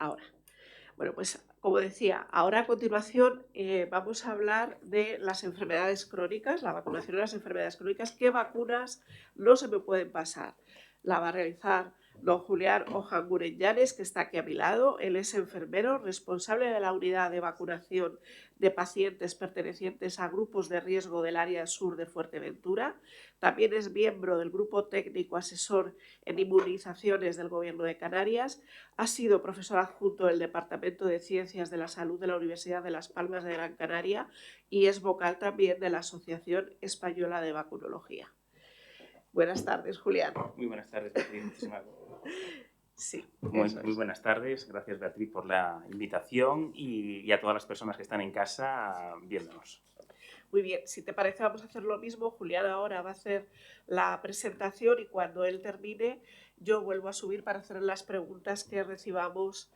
Ahora. Bueno, pues como decía, ahora a continuación vamos a hablar de las enfermedades crónicas, la vacunación de las enfermedades crónicas. ¿Qué vacunas no se me pueden pasar? La va a realizar don Julián Ojanguren Llanes, que está aquí a mi lado. Él es enfermero responsable de la unidad de vacunación de pacientes pertenecientes a grupos de riesgo del área sur de Fuerteventura. También es miembro del grupo técnico asesor en inmunizaciones del Gobierno de Canarias. Ha sido profesor adjunto del Departamento de Ciencias de la Salud de la Universidad de Las Palmas de Gran Canaria y es vocal también de la Asociación Española de Vacunología. Buenas tardes, Julián. Muy buenas tardes, Beatriz. Muchísimas Sí, muy buenas tardes. Gracias, Beatriz, por la invitación y a todas las personas que están en casa viéndonos. Muy bien, si te parece vamos a hacer lo mismo. Julián ahora va a hacer la presentación y cuando él termine yo vuelvo a subir para hacer las preguntas que recibamos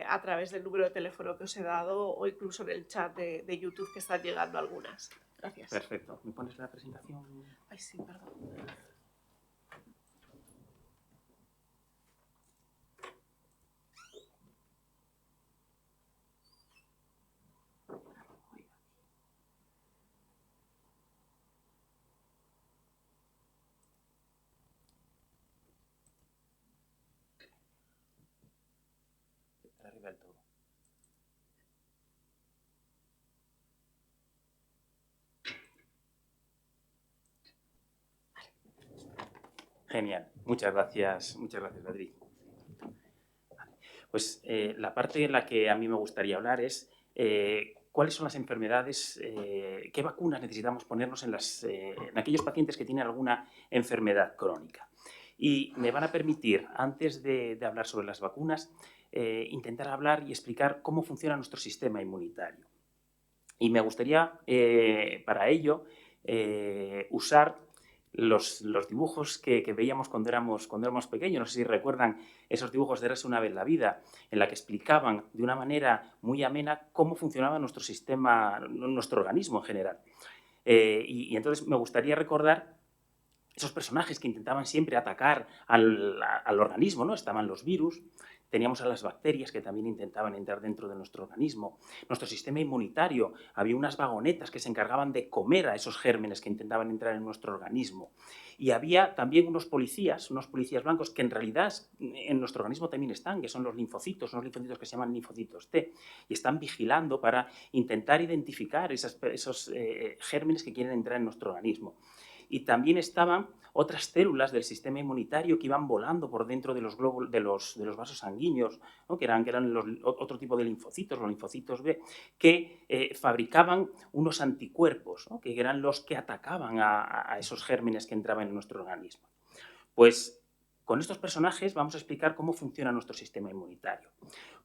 a través del número de teléfono que os he dado o incluso en el chat de YouTube, que están llegando algunas. Gracias. Perfecto. ¿Me pones la presentación? Ay, sí, perdón. Arriba del todo. Genial. Muchas gracias, Beatriz. Pues la parte en la que a mí me gustaría hablar es cuáles son las enfermedades, qué vacunas necesitamos ponernos en aquellos pacientes que tienen alguna enfermedad crónica. Y me van a permitir, antes de hablar sobre las vacunas, intentar hablar y explicar cómo funciona nuestro sistema inmunitario. Y me gustaría, para ello, usar los dibujos que veíamos cuando éramos pequeños. No sé si recuerdan esos dibujos de Érase una vez la vida, en la que explicaban de una manera muy amena cómo funcionaba nuestro sistema, nuestro organismo en general. Y entonces me gustaría recordar esos personajes que intentaban siempre atacar al organismo, ¿no? Estaban los virus, teníamos a las bacterias que también intentaban entrar dentro de nuestro organismo. Nuestro sistema inmunitario, había unas vagonetas que se encargaban de comer a esos gérmenes que intentaban entrar en nuestro organismo. Y había también unos policías blancos que en realidad en nuestro organismo también están, que son los linfocitos, unos linfocitos que se llaman linfocitos T, y están vigilando para intentar identificar esos gérmenes que quieren entrar en nuestro organismo. Y también estaban otras células del sistema inmunitario que iban volando por dentro de los glóbulos, de los vasos sanguíneos, ¿no? que eran otro tipo de linfocitos, los linfocitos B, que fabricaban unos anticuerpos, ¿no? que eran los que atacaban a esos gérmenes que entraban en nuestro organismo. Pues con estos personajes vamos a explicar cómo funciona nuestro sistema inmunitario.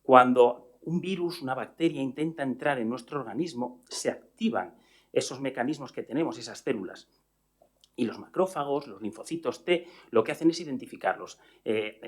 Cuando un virus, una bacteria intenta entrar en nuestro organismo, se activan esos mecanismos que tenemos, esas células. Y los macrófagos, los linfocitos T, lo que hacen es identificarlos.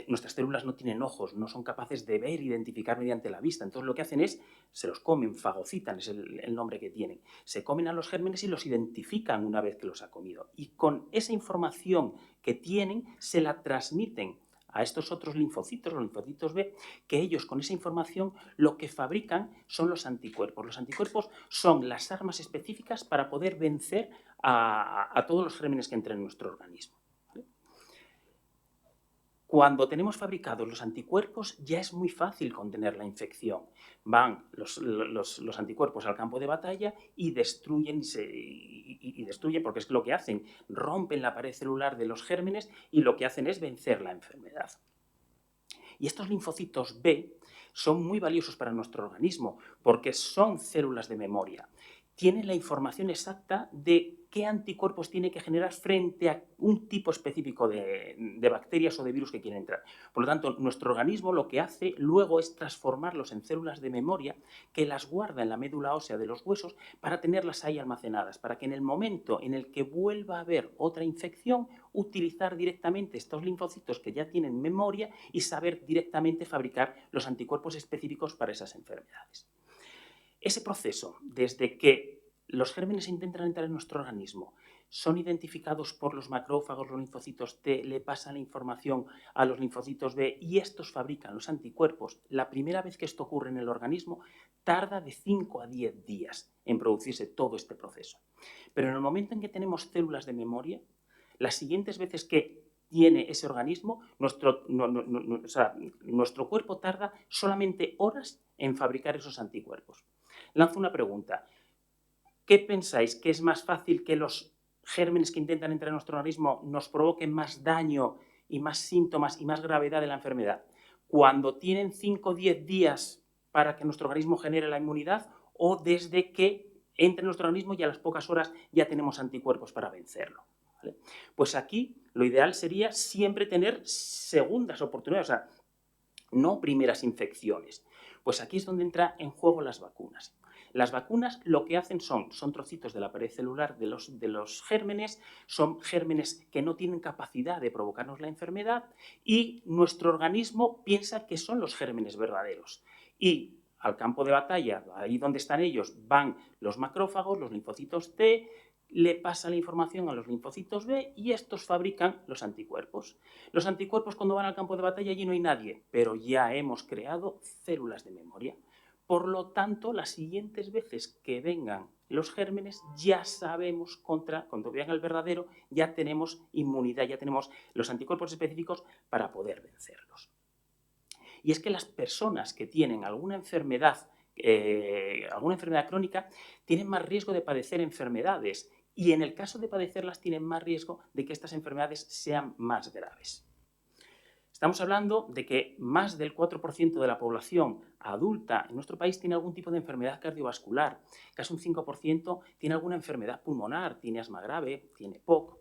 Nuestras células no tienen ojos, no son capaces de ver, identificar mediante la vista. Entonces lo que hacen es, se los comen, fagocitan, es el nombre que tienen. Se comen a los gérmenes y los identifican una vez que los ha comido. Y con esa información que tienen, se la transmiten a estos otros linfocitos, los linfocitos B, que ellos con esa información lo que fabrican son los anticuerpos. Los anticuerpos son las armas específicas para poder vencer a todos los gérmenes que entran en nuestro organismo. ¿Vale? Cuando tenemos fabricados los anticuerpos ya es muy fácil contener la infección. Van los anticuerpos al campo de batalla y destruyen, destruyen, porque es lo que hacen, rompen la pared celular de los gérmenes y lo que hacen es vencer la enfermedad. Y estos linfocitos B son muy valiosos para nuestro organismo porque son células de memoria. Tienen la información exacta de qué anticuerpos tiene que generar frente a un tipo específico de bacterias o de virus que quieren entrar. Por lo tanto, nuestro organismo lo que hace luego es transformarlos en células de memoria que las guarda en la médula ósea de los huesos para tenerlas ahí almacenadas, para que en el momento en el que vuelva a haber otra infección, utilizar directamente estos linfocitos que ya tienen memoria y saber directamente fabricar los anticuerpos específicos para esas enfermedades. Ese proceso, desde que los gérmenes intentan entrar en nuestro organismo, son identificados por los macrófagos, los linfocitos T, le pasan la información a los linfocitos B y estos fabrican los anticuerpos. La primera vez que esto ocurre en el organismo tarda de 5 a 10 días en producirse todo este proceso. Pero en el momento en que tenemos células de memoria, las siguientes veces que tiene ese organismo, nuestro cuerpo tarda solamente horas en fabricar esos anticuerpos. Lanzo una pregunta. ¿Qué pensáis? ¿Que es más fácil que los gérmenes que intentan entrar en nuestro organismo nos provoquen más daño y más síntomas y más gravedad de la enfermedad cuando tienen 5 o 10 días para que nuestro organismo genere la inmunidad o desde que entre en nuestro organismo y a las pocas horas ya tenemos anticuerpos para vencerlo? ¿Vale? Pues aquí lo ideal sería siempre tener segundas oportunidades, o sea, no primeras infecciones. Pues aquí es donde entra en juego las vacunas. Las vacunas lo que hacen son trocitos de la pared celular de los gérmenes, son gérmenes que no tienen capacidad de provocarnos la enfermedad y nuestro organismo piensa que son los gérmenes verdaderos. Y al campo de batalla, ahí donde están ellos, van los macrófagos, los linfocitos T, le pasa la información a los linfocitos B y estos fabrican los anticuerpos. Los anticuerpos cuando van al campo de batalla allí no hay nadie, pero ya hemos creado células de memoria. Por lo tanto, las siguientes veces que vengan los gérmenes ya sabemos cuando venga el verdadero, ya tenemos inmunidad, ya tenemos los anticuerpos específicos para poder vencerlos. Y es que las personas que tienen alguna enfermedad crónica tienen más riesgo de padecer enfermedades y en el caso de padecerlas tienen más riesgo de que estas enfermedades sean más graves. Estamos hablando de que más del 4% de la población adulta en nuestro país tiene algún tipo de enfermedad cardiovascular, casi un 5% tiene alguna enfermedad pulmonar, tiene asma grave, tiene POC,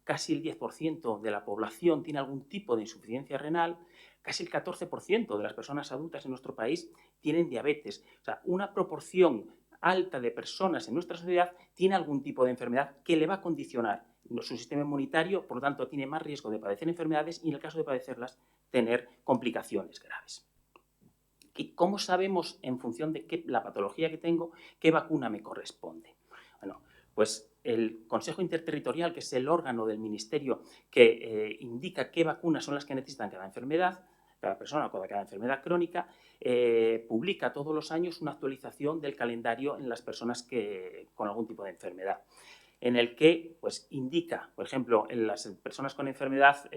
casi el 10% de la población tiene algún tipo de insuficiencia renal, casi el 14% de las personas adultas en nuestro país tienen diabetes. O sea, una proporción alta de personas en nuestra sociedad tiene algún tipo de enfermedad que le va a condicionar su sistema inmunitario, por lo tanto tiene más riesgo de padecer enfermedades y en el caso de padecerlas tener complicaciones graves. ¿Y cómo sabemos en función de la patología que tengo qué vacuna me corresponde? Bueno, pues el Consejo Interterritorial, que es el órgano del Ministerio que indica qué vacunas son las que necesitan cada enfermedad, cada persona con cada enfermedad crónica, publica todos los años una actualización del calendario en las personas con algún tipo de enfermedad, en el que pues, indica, por ejemplo, en las personas con enfermedad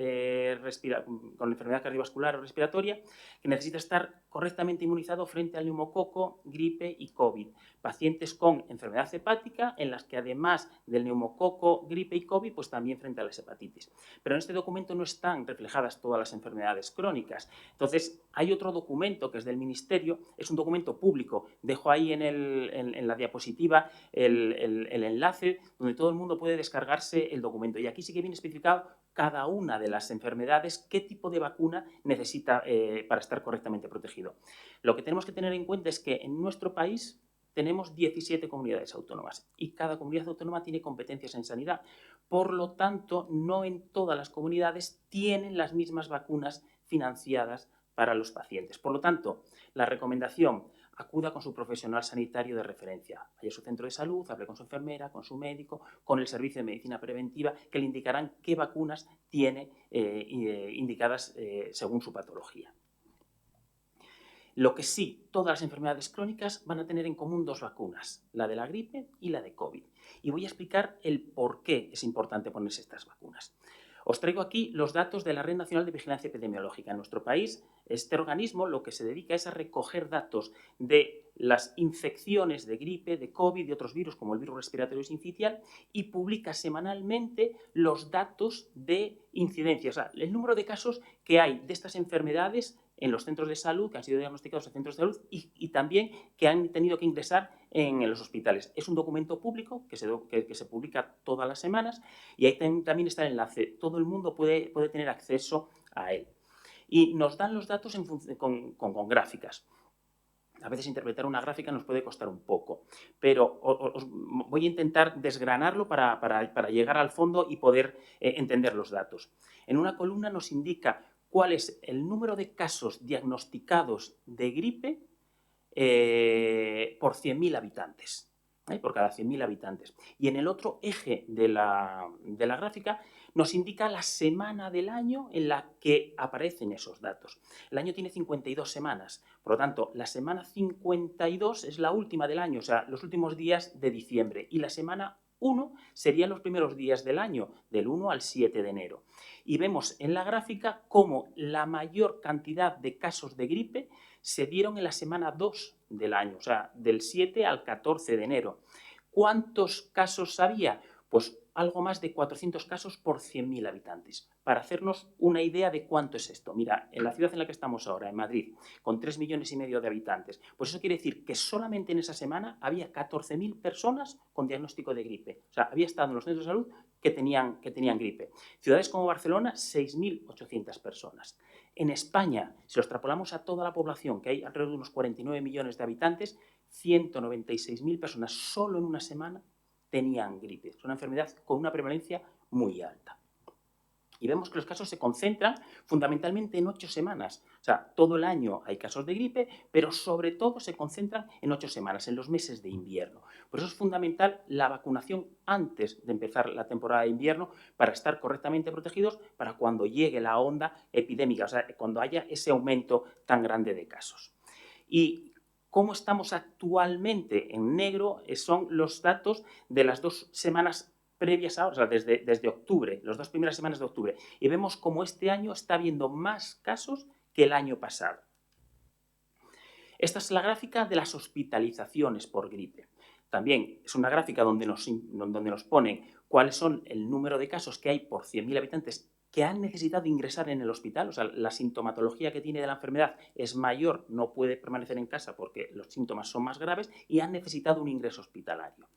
cardiovascular o respiratoria, que necesita estar correctamente inmunizado frente al neumococo, gripe y COVID. Pacientes con enfermedad hepática, en las que además del neumococo, gripe y COVID, pues también frente a las hepatitis. Pero en este documento no están reflejadas todas las enfermedades crónicas. Entonces, hay otro documento que es del Ministerio, es un documento público. Dejo ahí en la diapositiva el enlace donde todo el mundo puede descargarse el documento. Y aquí sí que viene especificado cada una de las enfermedades, qué tipo de vacuna necesita para estar correctamente protegido. Lo que tenemos que tener en cuenta es que en nuestro país tenemos 17 comunidades autónomas y cada comunidad autónoma tiene competencias en sanidad. Por lo tanto, no en todas las comunidades tienen las mismas vacunas financiadas para los pacientes. Por lo tanto, la recomendación: acuda con su profesional sanitario de referencia. Vaya a su centro de salud, hable con su enfermera, con su médico, con el servicio de medicina preventiva, que le indicarán qué vacunas tiene indicadas según su patología. Lo que sí, todas las enfermedades crónicas van a tener en común dos vacunas, la de la gripe y la de COVID. Y voy a explicar el por qué es importante ponerse estas vacunas. Os traigo aquí los datos de la Red Nacional de Vigilancia Epidemiológica. En nuestro país, este organismo lo que se dedica es a recoger datos de las infecciones de gripe, de COVID y de otros virus como el virus respiratorio sincitial y publica semanalmente los datos de incidencia, o sea, el número de casos que hay de estas enfermedades en los centros de salud, que han sido diagnosticados en centros de salud y también que han tenido que ingresar en los hospitales. Es un documento público que se publica todas las semanas y ahí también está el enlace. Todo el mundo puede tener acceso a él. Y nos dan los datos con gráficas. A veces interpretar una gráfica nos puede costar un poco, pero os voy a intentar desgranarlo para llegar al fondo y poder entender los datos. En una columna nos indica cuál es el número de casos diagnosticados de gripe por 100.000 habitantes. por cada 100.000 habitantes. Y en el otro eje de la gráfica nos indica la semana del año en la que aparecen esos datos. El año tiene 52 semanas, por lo tanto, la semana 52 es la última del año, o sea, los últimos días de diciembre, y la semana 1 serían los primeros días del año, del 1 al 7 de enero. Y vemos en la gráfica cómo la mayor cantidad de casos de gripe se dieron en la semana 2 del año, o sea, del 7 al 14 de enero. ¿Cuántos casos había? Pues algo más de 400 casos por 100.000 habitantes. Para hacernos una idea de cuánto es esto. Mira, en la ciudad en la que estamos ahora, en Madrid, con 3,5 millones de habitantes, pues eso quiere decir que solamente en esa semana había 14.000 personas con diagnóstico de gripe. O sea, había estado en los centros de salud que tenían gripe. Ciudades como Barcelona, 6.800 personas. En España, si lo extrapolamos a toda la población, que hay alrededor de unos 49 millones de habitantes, 196.000 personas solo en una semana tenían gripe. Es una enfermedad con una prevalencia muy alta. Y vemos que los casos se concentran fundamentalmente en 8 semanas. O sea, todo el año hay casos de gripe, pero sobre todo se concentran en 8 semanas, en los meses de invierno. Por eso es fundamental la vacunación antes de empezar la temporada de invierno para estar correctamente protegidos para cuando llegue la onda epidémica, o sea, cuando haya ese aumento tan grande de casos. Y cómo estamos actualmente en negro son los datos de las 2 semanas previas ahora, o sea, desde octubre, las 2 primeras semanas de octubre, y vemos cómo este año está habiendo más casos que el año pasado. Esta es la gráfica de las hospitalizaciones por gripe. También es una gráfica donde nos ponen cuáles son el número de casos que hay por 100.000 habitantes que han necesitado ingresar en el hospital, o sea, la sintomatología que tiene de la enfermedad es mayor, no puede permanecer en casa porque los síntomas son más graves y han necesitado un ingreso hospitalario.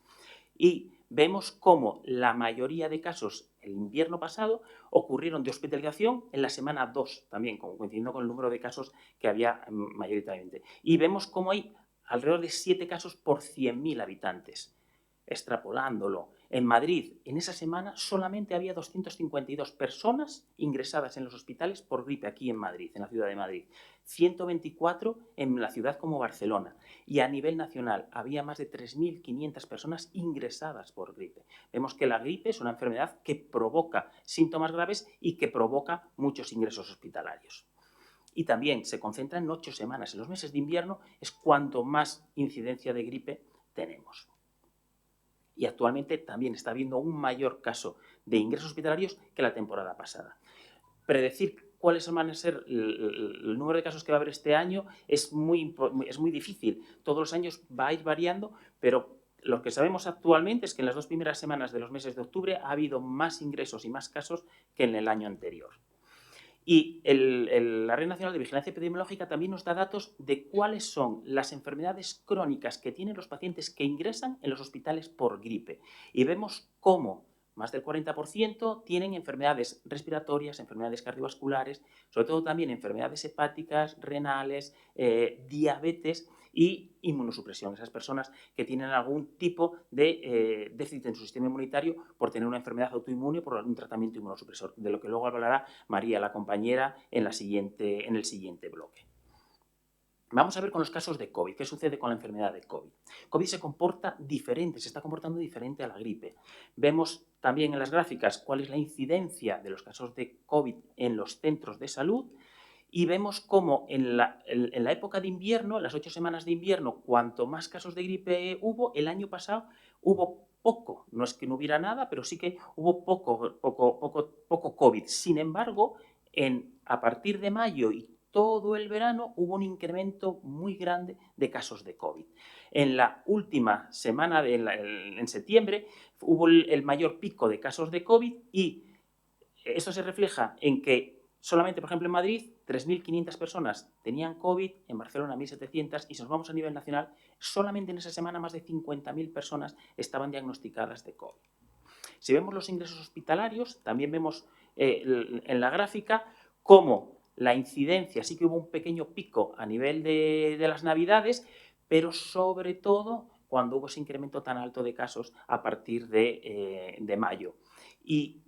Y vemos cómo la mayoría de casos el invierno pasado ocurrieron de hospitalización en la semana 2, también coincidiendo con el número de casos que había mayoritariamente. Y vemos cómo hay alrededor de 7 casos por 100.000 habitantes. Extrapolándolo, en Madrid, en esa semana solamente había 252 personas ingresadas en los hospitales por gripe aquí en Madrid, en la ciudad de Madrid. 124 en la ciudad como Barcelona. Y a nivel nacional había más de 3.500 personas ingresadas por gripe. Vemos que la gripe es una enfermedad que provoca síntomas graves y que provoca muchos ingresos hospitalarios. Y también se concentra en 8 semanas. En los meses de invierno es cuanto más incidencia de gripe tenemos. Y actualmente también está habiendo un mayor caso de ingresos hospitalarios que la temporada pasada. Predecir cuáles van a ser el número de casos que va a haber este año es muy difícil. Todos los años va a ir variando, pero lo que sabemos actualmente es que en las 2 primeras semanas de los meses de octubre ha habido más ingresos y más casos que en el año anterior. Y la Red Nacional de Vigilancia Epidemiológica también nos da datos de cuáles son las enfermedades crónicas que tienen los pacientes que ingresan en los hospitales por gripe. Y vemos cómo más del 40% tienen enfermedades respiratorias, enfermedades cardiovasculares, sobre todo también enfermedades hepáticas, renales, diabetes y inmunosupresión. Esas personas que tienen algún tipo de déficit en su sistema inmunitario por tener una enfermedad autoinmune o por un tratamiento inmunosupresor, de lo que luego hablará María, la compañera, en el siguiente bloque. Vamos a ver con los casos de COVID. ¿Qué sucede con la enfermedad de COVID? COVID se comporta diferente, se está comportando diferente a la gripe. Vemos también en las gráficas cuál es la incidencia de los casos de COVID en los centros de salud y vemos cómo en la época de invierno, en las 8 semanas de invierno, cuanto más casos de gripe hubo, el año pasado hubo poco. No es que no hubiera nada, pero sí que hubo poco COVID. Sin embargo, a partir de mayo y todo el verano hubo un incremento muy grande de casos de COVID. En la última semana, en septiembre, hubo el mayor pico de casos de COVID y esto se refleja en que solamente, por ejemplo, en Madrid, 3.500 personas tenían COVID, en Barcelona 1.700 y si nos vamos a nivel nacional, solamente en esa semana más de 50.000 personas estaban diagnosticadas de COVID. Si vemos los ingresos hospitalarios, también vemos en la gráfica cómo la incidencia, sí que hubo un pequeño pico a nivel de las Navidades, pero sobre todo cuando hubo ese incremento tan alto de casos a partir de mayo. Y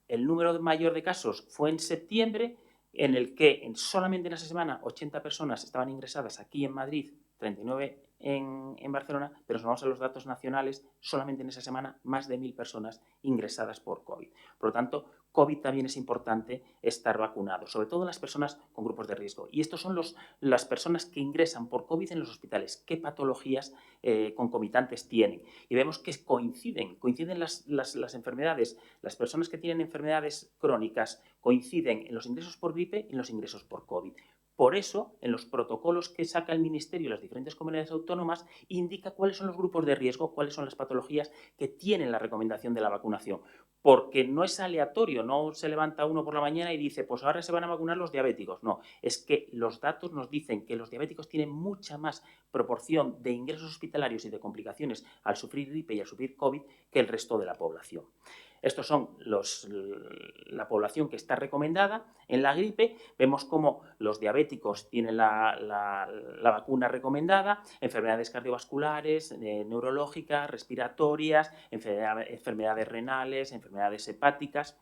el número mayor de casos fue en septiembre, en el que solamente en esa semana 80 personas estaban ingresadas aquí en Madrid, 39 en Barcelona, pero si nos vamos a los datos nacionales, solamente en esa semana más de 1.000 personas ingresadas por COVID. Por lo tanto, COVID también es importante estar vacunado, sobre todo en las personas con grupos de riesgo. Y estos son las personas que ingresan por COVID en los hospitales. ¿Qué patologías concomitantes tienen? Y vemos que coinciden las enfermedades. Las personas que tienen enfermedades crónicas coinciden en los ingresos por gripe y en los ingresos por COVID. Por eso, en los protocolos que saca el Ministerio y las diferentes comunidades autónomas, indica cuáles son los grupos de riesgo, cuáles son las patologías que tienen la recomendación de la vacunación. Porque no es aleatorio, no se levanta uno por la mañana y dice, pues ahora se van a vacunar los diabéticos. No, es que los datos nos dicen que los diabéticos tienen mucha más proporción de ingresos hospitalarios y de complicaciones al sufrir gripe y al sufrir COVID que el resto de la población. Estos son la población que está recomendada. En la gripe vemos cómo los diabéticos tienen la vacuna recomendada, enfermedades cardiovasculares, neurológicas, respiratorias, enfermedades renales, enfermedades hepáticas.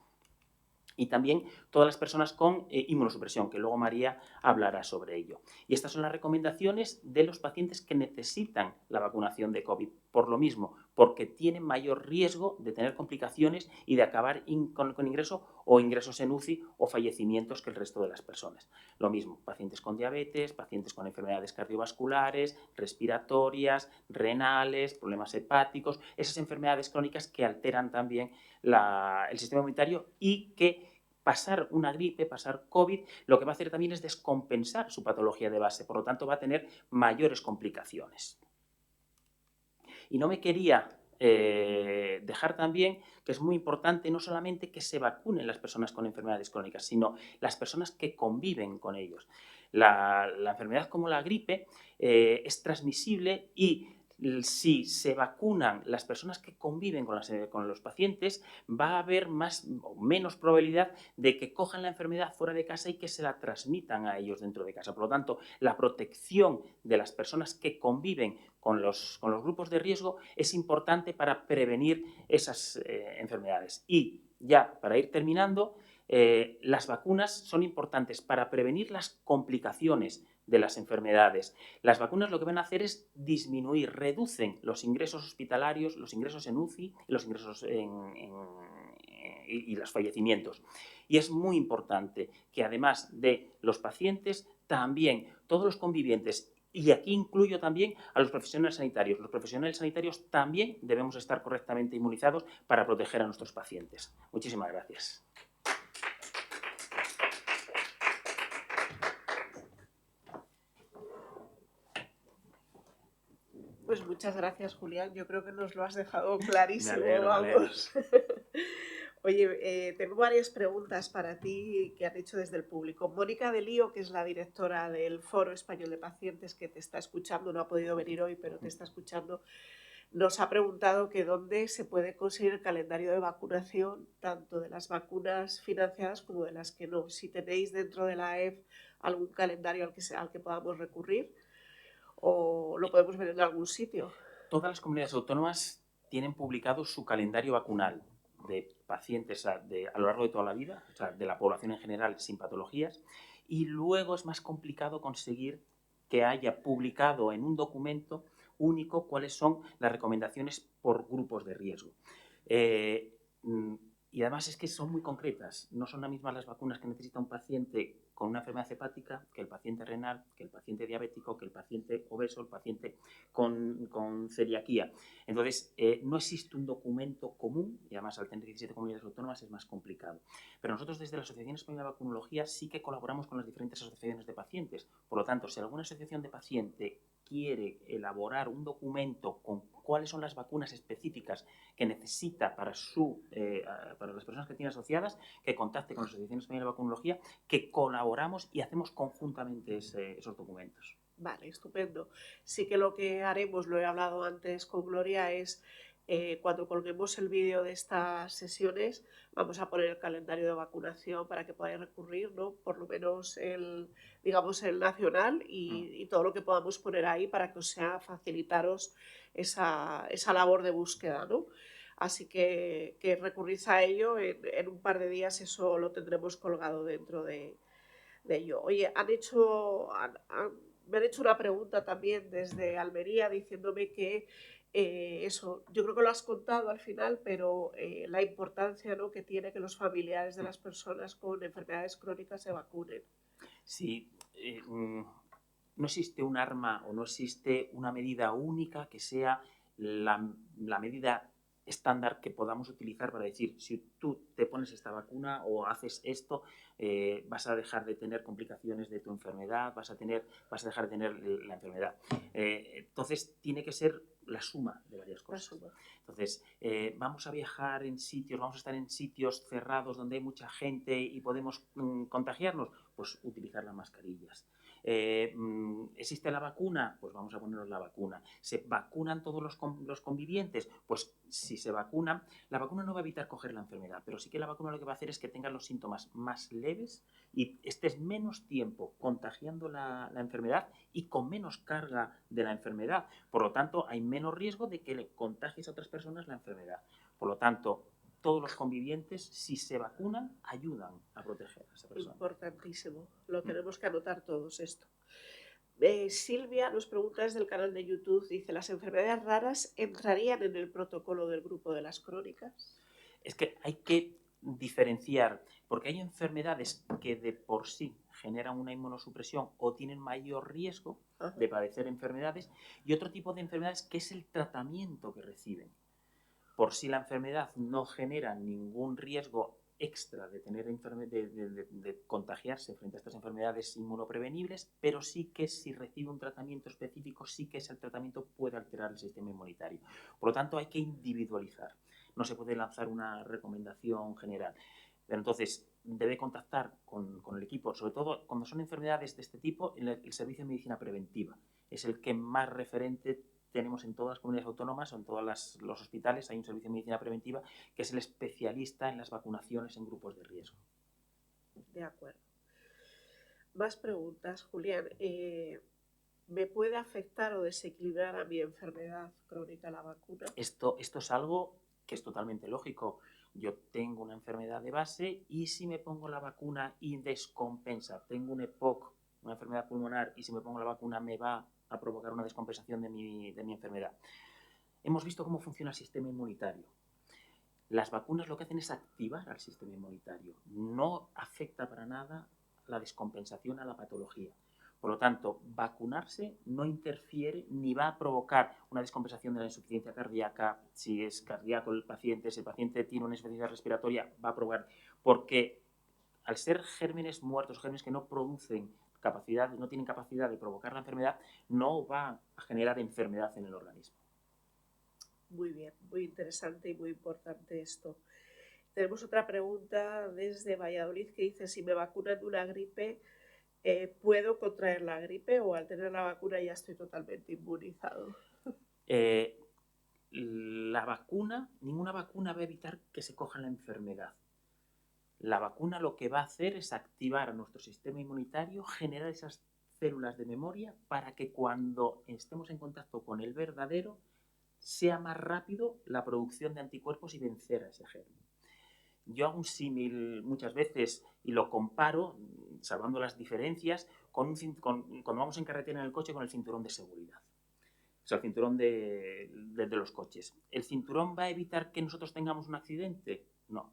Y también todas las personas con inmunosupresión, que luego María hablará sobre ello. Y estas son las recomendaciones de los pacientes que necesitan la vacunación de COVID. Por lo mismo, porque tienen mayor riesgo de tener complicaciones y de acabar con ingreso o ingresos en UCI o fallecimientos que el resto de las personas. Lo mismo, pacientes con diabetes, pacientes con enfermedades cardiovasculares, respiratorias, renales, problemas hepáticos, esas enfermedades crónicas que alteran también el sistema inmunitario y que pasar una gripe, pasar COVID, lo que va a hacer también es descompensar su patología de base, por lo tanto va a tener mayores complicaciones. Y no me quería dejar también que es muy importante no solamente que se vacunen las personas con enfermedades crónicas, sino las personas que conviven con ellos. La enfermedad como la gripe es transmisible y si se vacunan las personas que conviven con los pacientes, va a haber más o menos probabilidad de que cojan la enfermedad fuera de casa y que se la transmitan a ellos dentro de casa. Por lo tanto, la protección de las personas que conviven con los grupos de riesgo es importante para prevenir esas enfermedades. Y ya, para ir terminando, las vacunas son importantes para prevenir las complicaciones de las enfermedades. Las vacunas lo que van a hacer es disminuir, reducen los ingresos hospitalarios, los ingresos en UCI, los ingresos y los fallecimientos. Y es muy importante que además de los pacientes, también todos los convivientes, y aquí incluyo también a los profesionales sanitarios. Los profesionales sanitarios también debemos estar correctamente inmunizados para proteger a nuestros pacientes. Muchísimas gracias. Pues muchas gracias, Julián. Yo creo que nos lo has dejado clarísimo. Me alegro. Vamos. Oye, tengo varias preguntas para ti que han hecho desde el público. Mónica de Lío, que es la directora del Foro Español de Pacientes, que te está escuchando, no ha podido venir hoy, pero te está escuchando, nos ha preguntado que dónde se puede conseguir el calendario de vacunación, tanto de las vacunas financiadas como de las que no. Si tenéis dentro de la AEF algún calendario al que podamos recurrir o lo podemos ver en algún sitio. Todas las comunidades autónomas tienen publicado su calendario vacunal de pacientes a lo largo de toda la vida, o sea, de la población en general sin patologías, y luego es más complicado conseguir que haya publicado en un documento único cuáles son las recomendaciones por grupos de riesgo. Y además es que son muy concretas, no son las mismas las vacunas que necesita un paciente con una enfermedad hepática que el paciente renal, que el paciente diabético, que el paciente obeso, el paciente con celiaquía. Entonces, no existe un documento común, y además al tener 17 comunidades autónomas es más complicado. Pero nosotros desde la Asociación Española de Vacunología sí que colaboramos con las diferentes asociaciones de pacientes. Por lo tanto, si alguna asociación de paciente quiere elaborar un documento con cuáles son las vacunas específicas que necesita para las personas que tiene asociadas, que contacte con la Asociación Española de Vacunología, que colaboramos y hacemos conjuntamente esos documentos. Vale, estupendo. Sí que lo que haremos, lo he hablado antes con Gloria, es cuando colguemos el vídeo de estas sesiones, vamos a poner el calendario de vacunación para que podáis recurrir, ¿no? Por lo menos el nacional y todo lo que podamos poner ahí para que os sea facilitaros esa labor de búsqueda, ¿no? Así que recurrís a ello, en un par de días eso lo tendremos colgado dentro de ello. Oye, Me han hecho una pregunta también desde Almería diciéndome que eso, yo creo que lo has contado al final, pero la importancia, ¿no?, que tiene que los familiares de las personas con enfermedades crónicas se vacunen. Sí, no existe un arma o no existe una medida única que sea la medida estándar que podamos utilizar para decir, si tú te pones esta vacuna o haces esto, vas a dejar de tener complicaciones de tu enfermedad, vas a dejar de tener la enfermedad. Entonces, tiene que ser la suma de varias La cosas. suma. Entonces, vamos a viajar en sitios, vamos a estar en sitios cerrados donde hay mucha gente y podemos contagiarnos, pues utilizar las mascarillas. ¿Existe la vacuna? Pues vamos a ponernos la vacuna. ¿Se vacunan todos los convivientes? Pues si se vacunan, la vacuna no va a evitar coger la enfermedad, pero sí que la vacuna lo que va a hacer es que tengas los síntomas más leves y estés menos tiempo contagiando la enfermedad y con menos carga de la enfermedad. Por lo tanto, hay menos riesgo de que le contagies a otras personas la enfermedad. Por lo tanto, todos los convivientes, si se vacunan, ayudan a proteger a esa persona. Importantísimo. Lo tenemos que anotar todos esto. Silvia nos pregunta desde el canal de YouTube, dice, ¿las enfermedades raras entrarían en el protocolo del grupo de las crónicas? Es que hay que diferenciar, porque hay enfermedades que de por sí generan una inmunosupresión o tienen mayor riesgo de padecer enfermedades, y otro tipo de enfermedades que es el tratamiento que reciben. Por si la enfermedad no genera ningún riesgo extra de tener de contagiarse frente a estas enfermedades inmunoprevenibles, pero sí que si recibe un tratamiento específico, sí que ese tratamiento puede alterar el sistema inmunitario. Por lo tanto, hay que individualizar. No se puede lanzar una recomendación general. Pero entonces, debe contactar con el equipo, sobre todo cuando son enfermedades de este tipo, el servicio de medicina preventiva. Es el que más referente tenemos en todas las comunidades autónomas o en todos los hospitales. Hay un servicio de medicina preventiva que es el especialista en las vacunaciones en grupos de riesgo. De acuerdo. Más preguntas, Julián. ¿Me puede afectar o desequilibrar a mi enfermedad crónica la vacuna? Esto es algo que es totalmente lógico. Yo tengo una enfermedad de base y si me pongo la vacuna y descompensa, tengo un EPOC, una enfermedad pulmonar, y si me pongo la vacuna me va a provocar una descompensación de mi enfermedad. Hemos visto cómo funciona el sistema inmunitario. Las vacunas lo que hacen es activar al sistema inmunitario. No afecta para nada la descompensación a la patología. Por lo tanto, vacunarse no interfiere ni va a provocar una descompensación de la insuficiencia cardíaca. Si es cardíaco el paciente, si el paciente tiene una insuficiencia respiratoria, va a provocar. Porque al ser gérmenes muertos, gérmenes que no producen capacidad, no tienen capacidad de provocar la enfermedad, no va a generar enfermedad en el organismo. Muy bien, muy interesante y muy importante esto. Tenemos otra pregunta desde Valladolid que dice, si me vacunan de una gripe, ¿puedo contraer la gripe o al tener la vacuna ya estoy totalmente inmunizado? Ninguna vacuna va a evitar que se coja la enfermedad. La vacuna lo que va a hacer es activar a nuestro sistema inmunitario, generar esas células de memoria para que cuando estemos en contacto con el verdadero sea más rápido la producción de anticuerpos y vencer a ese germen. Yo hago un símil muchas veces y lo comparo, salvando las diferencias, cuando vamos en carretera en el coche con el cinturón de seguridad. O sea, el cinturón de los coches. ¿El cinturón va a evitar que nosotros tengamos un accidente? No.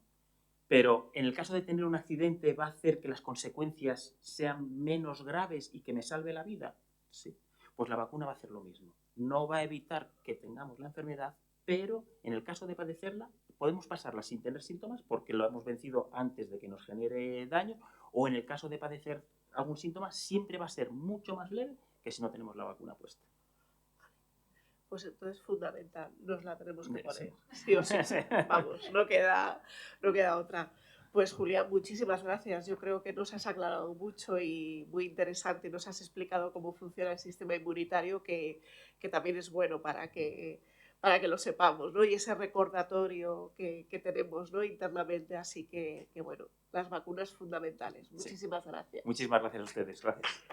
Pero en el caso de tener un accidente, ¿va a hacer que las consecuencias sean menos graves y que me salve la vida? Sí. Pues la vacuna va a hacer lo mismo. No va a evitar que tengamos la enfermedad, pero en el caso de padecerla, podemos pasarla sin tener síntomas porque lo hemos vencido antes de que nos genere daño, o en el caso de padecer algún síntoma, siempre va a ser mucho más leve que si no tenemos la vacuna puesta. Pues entonces es fundamental, nos la tenemos que poner, Sí. sí o sí. Vamos, no queda otra. Pues Julián, muchísimas gracias. Yo creo que nos has aclarado mucho y muy interesante. Nos has explicado cómo funciona el sistema inmunitario, que también es bueno para que lo sepamos, ¿no? Y ese recordatorio que tenemos, ¿no?, internamente. Así que, bueno, las vacunas fundamentales. Muchísimas gracias. Muchísimas gracias a ustedes. Gracias.